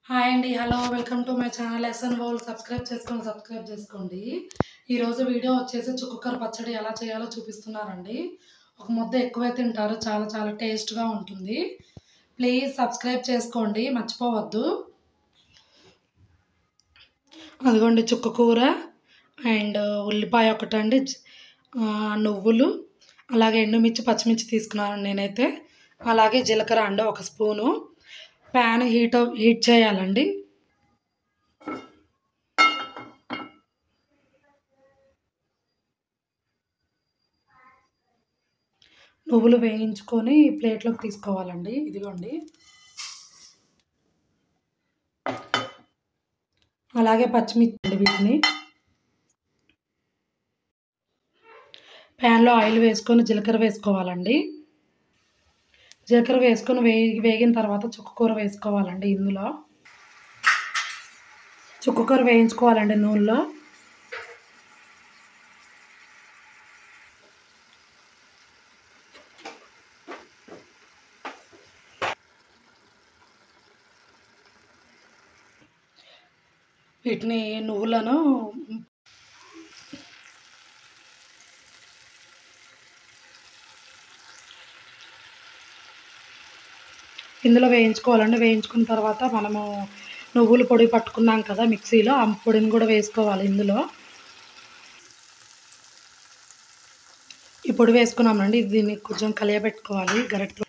Hi అండి. Hello. Welcome to my channel SN world. Subscribe చేసుకోండి. ఈరోజు వీడియో వచ్చేసి చుక్కకూర పచ్చడి ఎలా చేయాలో చూపిస్తున్నానండి. ఒక ముద్ద ఎక్కువే తింటారు. చాలా చాలా టేస్ట్‌గా ఉంటుంది. ప్లీజ్ సబ్స్క్రైబ్ చేసుకోండి, మర్చిపోవద్దు. అదిగోండి చుక్కకూర అండ్ ఉల్లిపాయ ఒకటండి, నువ్వులు, అలాగే ఎండుమిర్చి, పచ్చిమిర్చి తీసుకున్నాను నేనైతే. అలాగే జీలకర్ర అండి 1 స్పూను. ప్యాన్ హీట్ చేయాలండి. నువ్వులు వేయించుకొని ప్లేట్లోకి తీసుకోవాలండి. ఇదిగోండి. అలాగే పచ్చిమిర్చి అండి, వీటిని ప్యాన్లో ఆయిల్ వేసుకొని జీలకర్ర వేసుకోవాలండి. జీలకర్ర వేసుకొని వేగిన తర్వాత చుక్కకూర వేసుకోవాలండి. ఇందులో చుక్కకూర వేయించుకోవాలండి నూనెలో. వీటిని నువ్వులను ఇందులో వేయించుకోవాలండి. వేయించుకున్న తర్వాత మనము నువ్వుల పొడి పట్టుకున్నాం కదా మిక్సీలో, ఆ పొడిని కూడా వేసుకోవాలి ఇందులో. ఈ పొడి వేసుకున్నామండి. దీన్ని కొంచెం కలియబెట్టుకోవాలి గరిటెతో.